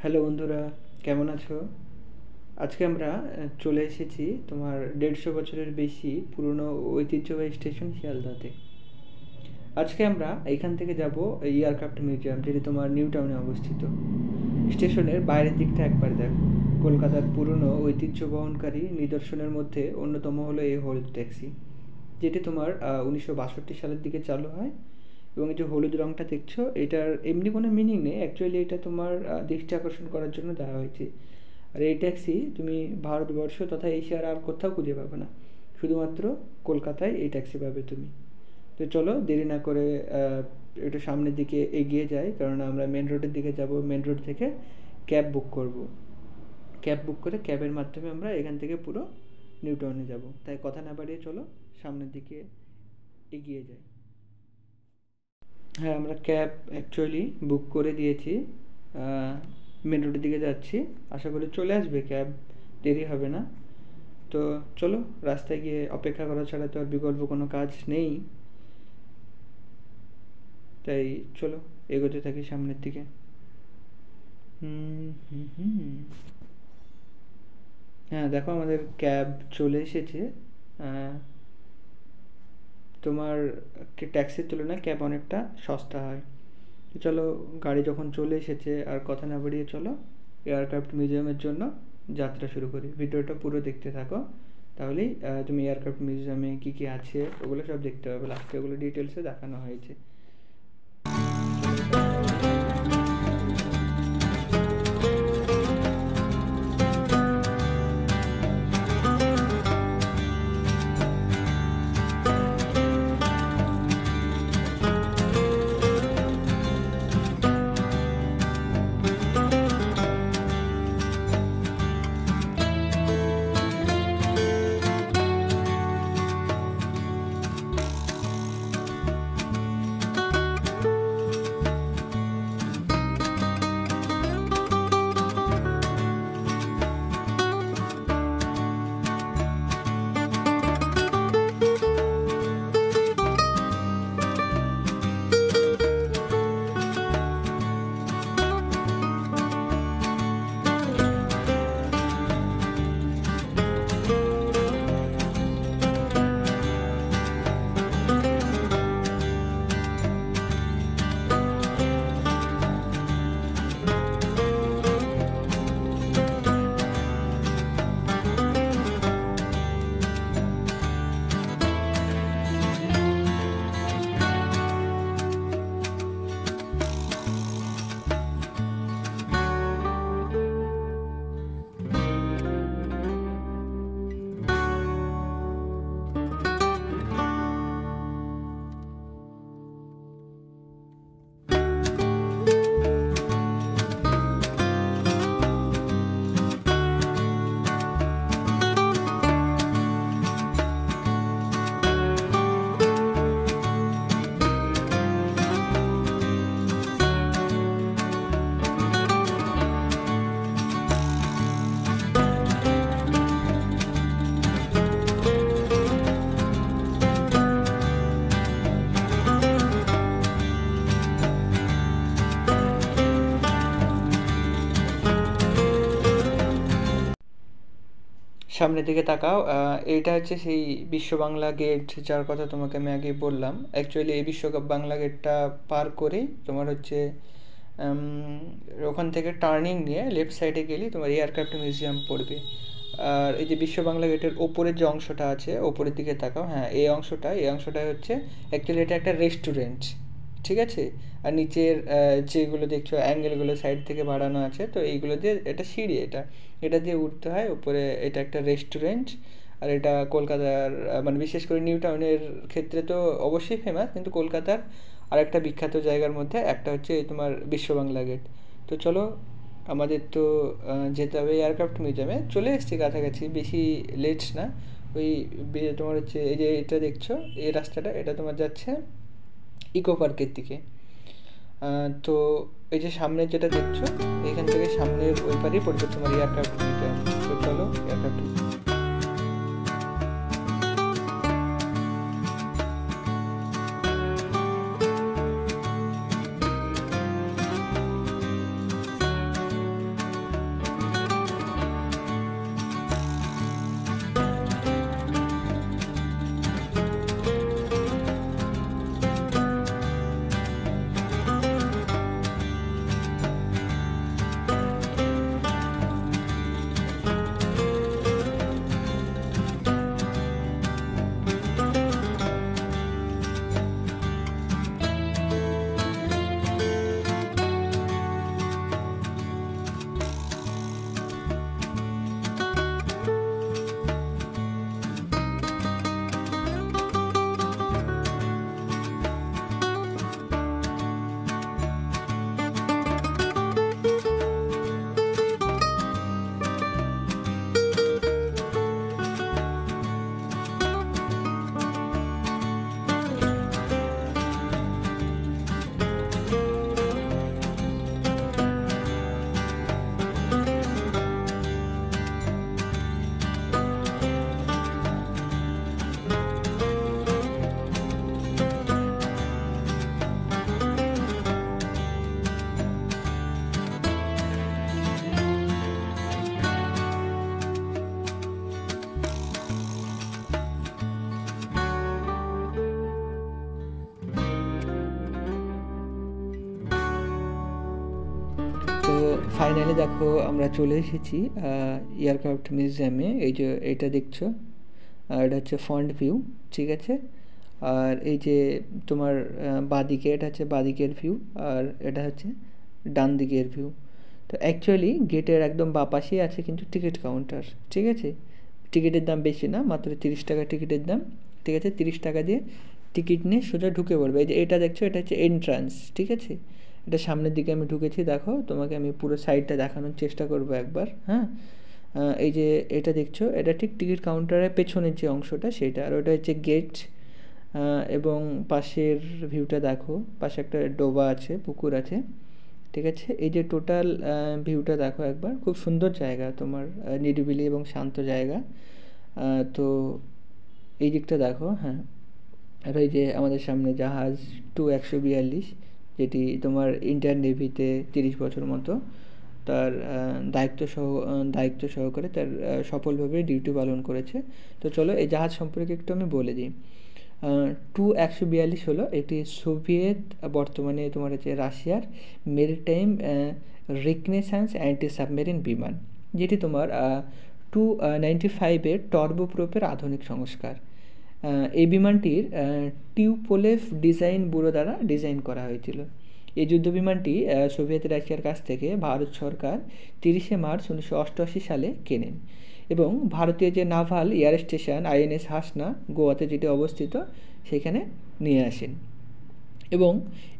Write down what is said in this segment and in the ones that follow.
Hello বন্ধুরা, কেমন আছো? আজকে আমরা চলে এসেছি তোমার 150 বছরের বেশি পুরনো ঐতিহ্যবাহী স্টেশন শিয়ালদাতে। আজকে আমরা এইখান থেকে যাব এয়ারক্রাফট মিউজিয়াম, যেটি তোমার নিউ টাউনে অবস্থিত। স্টেশনের বাইরের দিকটা একবার দেখো। কলকাতার পুরনো ঐতিহ্য বহনকারী নিদর্শনের মধ্যে অন্যতম হলো এই হলুদ ট্যাক্সি, যেটি তোমার 1962 সালের দিকে চালু হয়। এবং এই যে হলুদ রঙটা দেখছো, এটার এমনি কোনো মিনিং নেই, অ্যাকচুয়ালি এটা তোমার দৃষ্টি আকর্ষণ করার জন্য দেওয়া হয়েছে। আর এই ট্যাক্সি তুমি ভারতবর্ষ তথা এশিয়ার আর কোথাও খুঁজে পাবে না, শুধুমাত্র কলকাতায় এই ট্যাক্সি পাবে তুমি। তো চলো দেরি না করে একটু সামনের দিকে এগিয়ে যাই, কারণ আমরা মেন রোডের দিকে যাব। মেন রোড থেকে ক্যাব বুক করব। ক্যাব বুক করে ক্যাবের মাধ্যমে আমরা এখান থেকে পুরো নিউ টাউনে যাব। তাই কথা না বাড়িয়ে চলো সামনের দিকে এগিয়ে যাই। হ্যাঁ, আমরা ক্যাব অ্যাকচুয়ালি বুক করে দিয়েছি। মেন রোডের দিকে যাচ্ছি, আশা করি চলে আসবে ক্যাব, দেরি হবে না। তো চলো, রাস্তায় গিয়ে অপেক্ষা করা ছাড়া তো আর বিকল্প কোনো কাজ নেই। তাই চলো এগোতে থাকি সামনের দিকে। হুম হুম হুম। হ্যাঁ দেখো, আমাদের ক্যাব চলে এসেছে। আহ, তোমার ট্যাক্সির তুলনায় ক্যাব অনেকটা সস্তা হয়। তো চলো, গাড়ি যখন চলে এসেছে আর কথা না বাড়িয়ে চলো এয়ারক্রাফট মিউজিয়ামের জন্য যাত্রা শুরু করি। ভিডিওটা পুরো দেখতে থাকো, তাহলেই তুমি এয়ারক্রাফট মিউজিয়ামে কী কী আছে ওগুলো সব দেখতে পাবে। লাস্টে ওগুলো ডিটেলসে দেখানো হয়েছে। চলো কথা না বাড়িয়ে শুরু করি। সামনের দিকে তাকাও। এইটা হচ্ছে সেই বিশ্ব বাংলা গেট, যার কথা তোমাকে আমি আগে বললাম। অ্যাকচুয়ালি এই বিশ্বকাপ বাংলা গেটটা পার করেই তোমার হচ্ছে ওখান থেকে টার্নিং নিয়ে লেফট সাইডে গেলেই তোমার এয়ারক্রাফট মিউজিয়াম পড়বে। আর এই যে বিশ্ব বাংলা গেটের ওপরের যে অংশটা আছে, ওপরের দিকে তাকাও। হ্যাঁ, এই অংশটাই হচ্ছে অ্যাকচুয়ালি এটা একটা রেস্টুরেন্ট, ঠিক আছে? আর নিচের যেগুলো দেখছো অ্যাঙ্গেলগুলো সাইড থেকে বাড়ানো আছে, তো এইগুলো দিয়ে এটা সিঁড়ি, এটা এটা দিয়ে উঠতে হয় উপরে। এটা একটা রেস্টুরেন্ট। আর এটা কলকাতার মানে বিশেষ করে নিউ টাউনের ক্ষেত্রে তো অবশ্যই ফেমাস, কিন্তু কলকাতার আরেকটা বিখ্যাত জায়গার মধ্যে একটা হচ্ছে এই তোমার বিশ্ব বাংলা গেট। তো চলো, আমাদের তো যেতে হবে এয়ারক্রাফট মিউজিয়ামে। চলে এসেছি কাছাকাছি, বেশি লেট না। ওই তোমার হচ্ছে এই যে এটা দেখছো, এই রাস্তাটা, এটা তোমার যাচ্ছে ইকো পার্কের দিকে। তো এই যে সামনে যেটা দেখছো, এখান থেকে সামনের ওই পারেই পড়বে তোমার এয়ারক্রাফট মিউজিয়াম। তো চলো এয়ারক্রাফট। তো ফাইনালি দেখো আমরা চলে এসেছি এয়ারক্রাফট মিউজিয়ামে। এই যে এটা দেখছো, এটা হচ্ছে ফ্রন্ট ভিউ, ঠিক আছে। আর এই যে তোমার বাঁদিকে, এটা হচ্ছে বাঁদিকের ভিউ, আর এটা হচ্ছে ডান দিকের ভিউ। তো অ্যাকচুয়ালি গেটের একদম বাঁ পাশেই আছে কিন্তু টিকিট কাউন্টার, ঠিক আছে। টিকিটের দাম বেশি না, মাত্র 30 টাকা টিকিটের দাম, ঠিক আছে। 30 টাকা দিয়ে টিকিট নিয়ে সোজা ঢুকে পড়বে। এই যে এটা দেখছো, এটা হচ্ছে এন্ট্রান্স, ঠিক আছে। এটা সামনের দিকে আমি ঢুকেছি, দেখো তোমাকে আমি পুরো সাইডটা দেখানোর চেষ্টা করব একবার, হ্যাঁ। এই যে এটা দেখছো, এটা ঠিক টিকিট কাউন্টারের পেছনের যে অংশটা সেটা, আর ওটা হচ্ছে গেট। এবং পাশের ভিউটা দেখো, পাশে একটা ডোবা আছে, পুকুর আছে, ঠিক আছে। এই যে টোটাল ভিউটা দেখো একবার, খুব সুন্দর জায়গা, তোমার নিরিবিলি এবং শান্ত জায়গা। তো এই দিকটা দেখো, হ্যাঁ। আর ওই যে আমাদের সামনে জাহাজ TU-142, যেটি তোমার ইন্ডিয়ান নেভিতে 30 বছর মতো তার দায়িত্ব সহকারে তার সফলভাবে ডিউটি পালন করেছে। তো চলো এই জাহাজ সম্পর্কে একটু আমি বলে দিই। TU-142 হলো একটি সোভিয়েত, বর্তমানে তোমার হচ্ছে রাশিয়ার মেরিটাইম রিকনেসান্স অ্যান্টি সাবমেরিন বিমান, যেটি তোমার TU-95-এর টর্বোপ্রোপের আধুনিক সংস্কার। এই বিমানটির টিউপোলেভ ডিজাইন ব্যুরো দ্বারা ডিজাইন করা হয়েছিল। এই যুদ্ধ বিমানটি সোভিয়েত রাশিয়ার কাছ থেকে ভারত সরকার 30শে মার্চ 1988 সালে কেনেন এবং ভারতীয় যে naval air station INS Hasna, গোয়াতে যেটি অবস্থিত, সেখানে নিয়ে আসেন এবং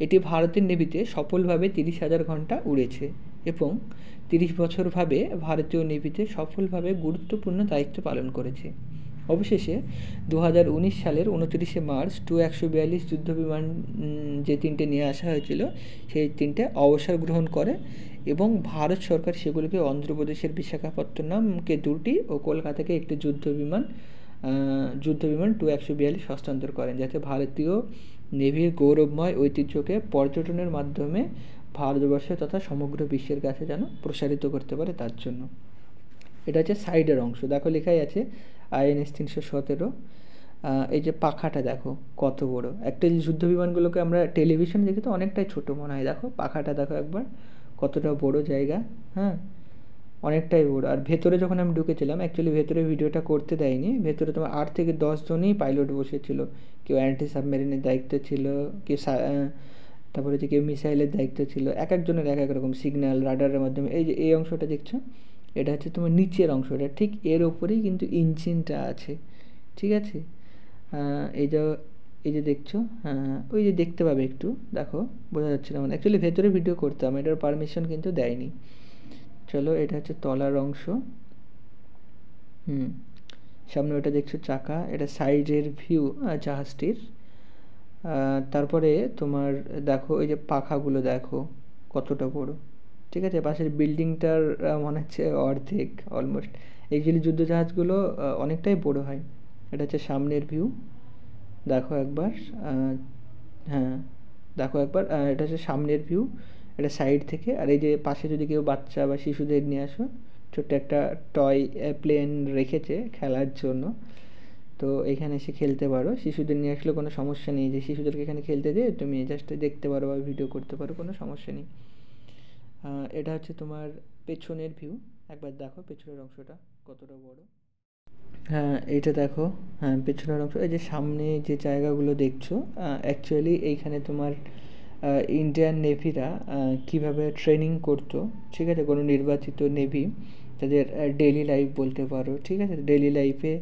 এটি ভারতের নেভিতে সফলভাবে 30,000 ঘন্টা উড়েছে এবং 30 বছরভাবে ভারতীয় নেভিতে সফলভাবে গুরুত্বপূর্ণ দায়িত্ব পালন করেছে। অবশেষে 2019 সালের 29শে মার্চ TU-142 যুদ্ধবিমান যে 3টে নিয়ে আসা হয়েছিল, সেই 3টে অবসর গ্রহণ করে এবং ভারত সরকার সেগুলোকে অন্ধ্রপ্রদেশের বিশাখাপত্তনমকে 2টি ও কলকাতাকে একটি যুদ্ধবিমান TU-142 হস্তান্তর করেন, যাতে ভারতীয় নেভির গৌরবময় ঐতিহ্যকে পর্যটনের মাধ্যমে ভারতবর্ষ তথা সমগ্র বিশ্বের কাছে যেন প্রসারিত করতে পারে তার জন্য। এটা হচ্ছে সাইডের অংশ, দেখো লেখাই আছে INS 317। এই যে পাখাটা দেখো কত বড়, একটা যুদ্ধ বিমানগুলোকে আমরা টেলিভিশনে দেখি তো অনেকটাই ছোট মনে হয়, দেখো পাখাটা দেখো একবার কতটা বড় জায়গা, হ্যাঁ, অনেকটাই বড়। আর ভেতরে যখন আমি ঢুকেছিলাম, অ্যাকচুয়ালি ভেতরে ভিডিওটা করতে দেয়নি, ভেতরে তোমার 8 থেকে 10 জনই পাইলট বসেছিল। কেউ অ্যান্টি সাবমেরিনের দায়িত্ব ছিল, কেউ তারপরে যে কেউ মিসাইলের দায়িত্ব ছিল, এক একজনের এক এক রকম সিগন্যাল রাডারের মাধ্যমে। এই যে এই অংশটা দেখছো, এটা হচ্ছে তোমার নিচের অংশটা, ঠিক এর ওপরেই কিন্তু ইঞ্জিনটা আছে, ঠিক আছে। এই যে দেখছো, হ্যাঁ ওই যে দেখতে পাবে, একটু দেখো, বোঝা যাচ্ছে না, মানে অ্যাকচুয়ালি ভেতরে ভিডিও করতাম, এটার পারমিশন কিন্তু দেয়নি। চলো এটা হচ্ছে তলার অংশ, সামনে ওটা দেখছো চাকা, এটা সাইডের ভিউ জাহাজটির। তারপরে তোমার দেখো এই যে পাখাগুলো দেখো কতটা বড়, ঠিক আছে। পাশের বিল্ডিংটার মনে হচ্ছে অর্ধেক অলমোস্ট। অ্যাকচুয়ালি যুদ্ধজাহাজগুলো অনেকটাই বড় হয়। এটা হচ্ছে সামনের ভিউ, দেখো একবার, হ্যাঁ দেখো একবার, এটা হচ্ছে সামনের ভিউ, এটা সাইড থেকে। আর এই যে পাশে যদি কেউ বাচ্চা বা শিশুদের নিয়ে আসো, ছোট্ট একটা টয় প্লেন রেখেছে খেলার জন্য, তো এখানে এসে খেলতে পারো। শিশুদের নিয়ে আসলে কোনো সমস্যা নেই, যে শিশুদেরকে এখানে খেলতে দিয়ে তুমি জাস্ট দেখতে পারো বা ভিডিও করতে পারো, কোনো সমস্যা নেই। এটা হচ্ছে তোমার পেছনের ভিউ, একবার দেখো পেছনের অংশটা কতটা বড়। হ্যাঁ এইটা দেখো, হ্যাঁ পেছনের অংশ। এই যে সামনে যে জায়গাগুলো দেখছো, অ্যাকচুয়ালি এইখানে তোমার ইন্ডিয়ান নেভিরা কীভাবে ট্রেনিং করতো, ঠিক আছে, কোনো নির্বাচিত নেভি তাদের ডেইলি লাইফ বলতে পারো, ঠিক আছে। ডেইলি লাইফে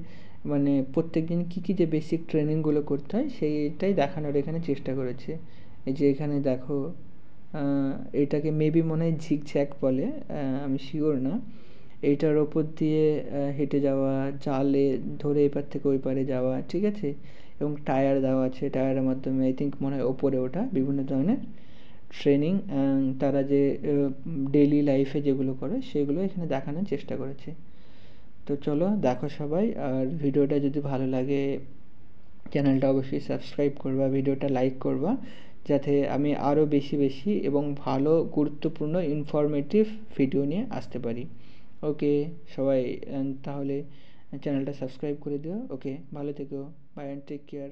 মানে প্রত্যেক দিন কী কী যে বেসিক ট্রেনিংগুলো করতে হয় সেইটাই দেখানোর এখানে চেষ্টা করেছে। এই যে এখানে দেখো, এটাকে মেবি মনে হয় ঝিকঝ্যাক বলে, আমি শিওর না। এইটার ওপর দিয়ে হেঁটে যাওয়া, জালে ধরে এপার থেকে ওই পারে যাওয়া, ঠিক আছে। এবং টায়ার দেওয়া আছে, টায়ারের মাধ্যমে আই থিঙ্ক মনে হয় ওপরে ওঠা, বিভিন্ন ধরনের ট্রেনিং তারা যে ডেইলি লাইফে যেগুলো করে সেগুলো এখানে দেখানোর চেষ্টা করেছে। তো চলো দেখো সবাই, আর ভিডিওটা যদি ভালো লাগে চ্যানেলটা অবশ্যই সাবস্ক্রাইব করবা, ভিডিওটা লাইক করবা, যাতে আমি আরও বেশি বেশি এবং ভালো গুরুত্বপূর্ণ ইনফরমেটিভ ভিডিও নিয়ে আসতে পারি। ওকে সবাই, তাহলে চ্যানেলটা সাবস্ক্রাইব করে দিও। ওকে, ভালো থেকো, বাই অ্যান্ড টেক কেয়ার।